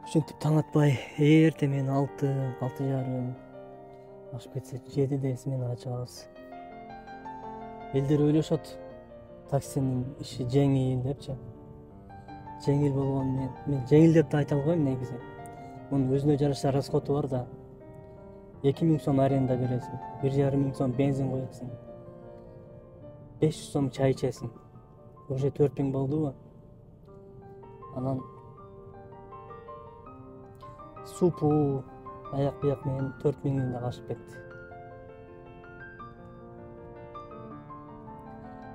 Ушинтип таң атпай эртең 6, 6:30 ашып кетсе 7-де смена ачабыз. Элдер ойлошот таксинин иши жеңил депчи. Жеңил болгону мен жеңил деп да айта албайм негизи. Мунун өзүнө жараша расходу бар да. 2000 сом аренда бересиң, 1500 сом бензин коесуң, 500 сом чай ичесиң. Уже 4000 болдубу? Анан супу аяк бияк менен 4000 да ашып кетти.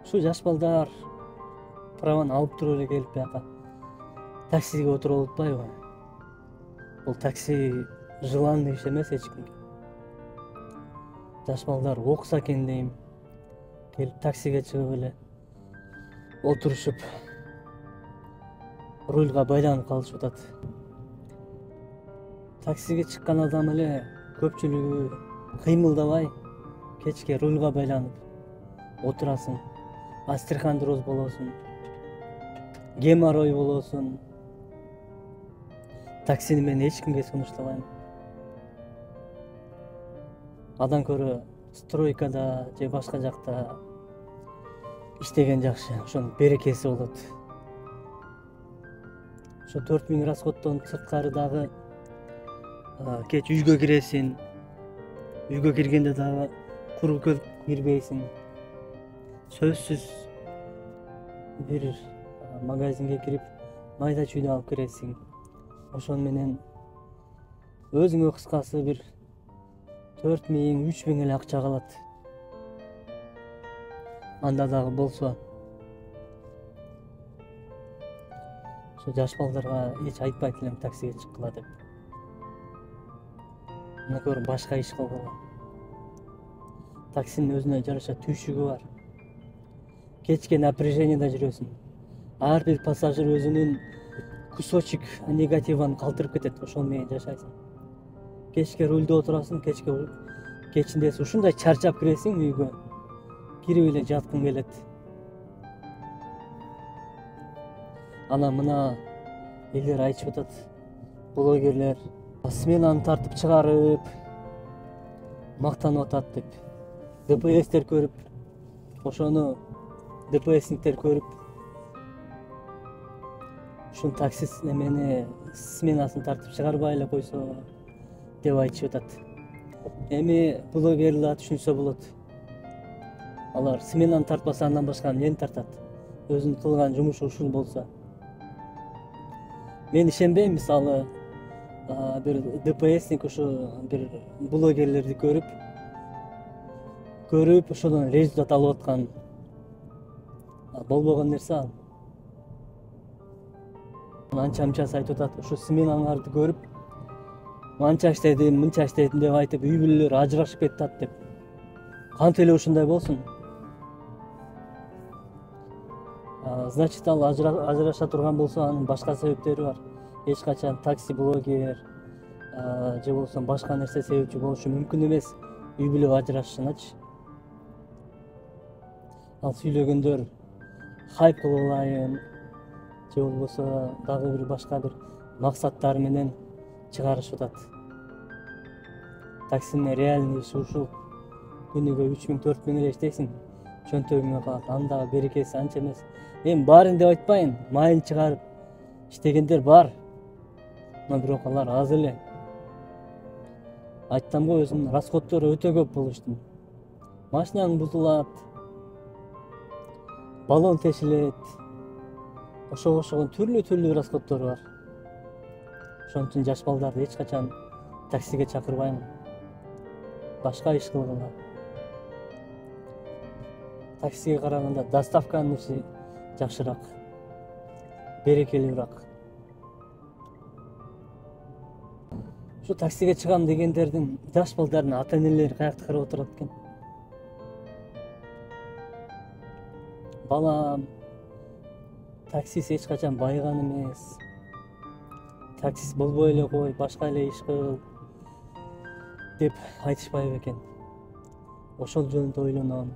Ушу жаш балдар праваны алып туруп эле келип бияка таксиге отуруп атпайбы? Бул такси желанный иш эмес эч кимге. Жаш балдар окуса экен дейм. Келип таксиге чыгып эле отурушуп рульга байланып калышып атат. Таксиге чыккан адам эле көпчүлүгү кыймылдабай кечке рульга байланып отурасың. Астрахандроз болосуң, геморрой болосуң. Таксини мен эч кимге сунуштабайм. Адан көрө стройкада же башка жакта иштеген жакшы, ошонун берекеси болот. Ошо 4000 расходдон сырткары дагы кеч үйгө киресиң. Үйгө киргенде дагы куру кирбейсиң. Сөзсүз бир магазинге кирип майда чүйдү алып киресиң. Ошон менен өзүңө кыскасы бир 4000, 3000 эле акча калат. Анда дагы болсо ошо жаш балдарга эч айтпайт элем таксиге чыккыла деп. Мына көрүп башка иш кылгыла. Таксинин өзүнө жараша түйшүгү бар. Кечке напряжениеда жүрөсүң. Ар бир пассажир өзүнүн кусочек негативын калтырып кетет, ошол менен жашайсың. Кечке рульде отурасың, кечиндеси ушундай чарчап киресиң үйгө. Кирип эле жаткың келет. Анан мына элдер айтышып атат. Блогерлер сменаны тартып чыгарып мактанып атат деп. ДПСтер көрүп, ошону ДПСниктер көрүп, ушул таксист немени сменасын тартып чыгарбай эле койсо деп айтышып атат. Эми блогерлер түшүнсө болот. Алар сменаны тартпаса андан башка эмнени тартат? Өзүнүн кылган жумушу ушул болсо. Мен ишенбейм, мисалы, бир ДПСник ушу бир блогерлерди көрүп ошодон результат алып аткан. Болбогон нерсе ал. Анча-мынчасы айтып атат, ушу сменаларды көрүп, манча иштедим, мынча иштедим деп айтып, үй бүлөлөр ажырашып кетти деп. Кантип эле ушундай болсун? Значит, ал ажыраша турган болсо, анын башка себептери бар. Эч качан такси блогер же болсо башка нерсе себепчи болушу мүмкүн эмес үй бүлө ажырашышыначы. Ал сүйлөгөндөр хайп кылайын же болбосо дагы бир башка бир максаттар менен чыгарышып атат. Таксинин реальный иши ушул. Күнүгө 3000, 4000 эле иштейсиң, чөнтөгүңө калат. Анда берекеси анча эмес. Мен баарын деп айтпайм, майын чыгарып иштегендер бар. Но бирок алар аз эле. Айттым го, өзүнүн расходдору өтө көп бул иштин. Машинаң бузулат, баллон тешилет. Ошого окшогон түрлүү расходдору бар. Ошон үчүн жаш балдарды эч качан таксиге чакырбайм. Башка иш кылгыла. Таксиге караганда доставканын иши жакшыраак, берекелүүрөөк. Ушу таксиге чыгам дегендердин жаш балдардын ата-энелери каякта карап отурат экен? Балам, таксист эч качан байган эмес. Таксист болбой эле кой, башка эле иш кыл деп айтышпайбы экен? Ошол жөнүндө ойлоном.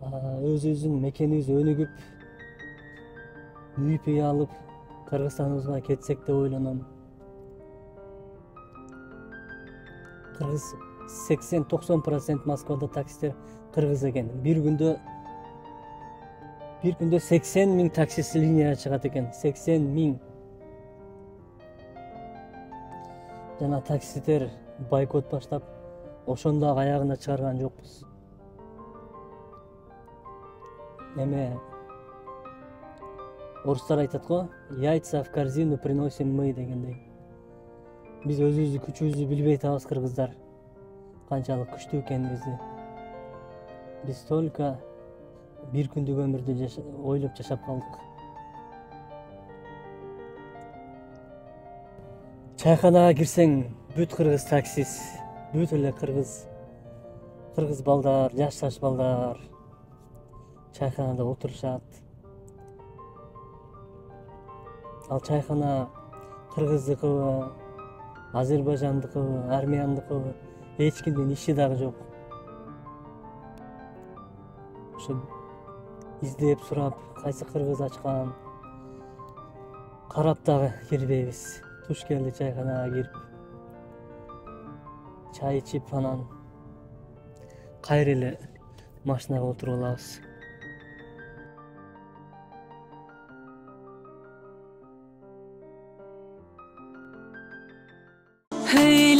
Өзүбүздүн мекенибиз өнүгүп, үй алып, Кыргызстаныбызга кетсек деп ойлоном. Кыргыз 80-90% Москвада таксистер кыргыз экен. Bir günde 80 ming taksisi liniyaya чыгат экен. 80 ming. Жана таксистер бойкот баштап, ошондо дагы аягына чыгарган жокпуз. Эме орустар айтат го, яйца в корзину приносим мы дегендей. Биз өзүбүздүн күчүбүздү билбей атабыз кыргыздар. Канчалык күчтүү экенибизди. Биз только bir күндүк өмүрдү ойлоп жашап калдык. Чайханага кирсең, бүт кыргыз таксист, бүт эле кыргыз балдар, жаш балдар чайханада отурушат. Ал чайхана кыргыздыкыбы, азербайжандыкыбы, армяндыкыбы эч кимдин иши дагы жок. Ошо издеп сурап, кайсы кыргыз ачкан карап дагы кирбейбиз. Туш келди чайханага кирип, чай ичип, анан кайра эле машинага отуруп алабыз. Hey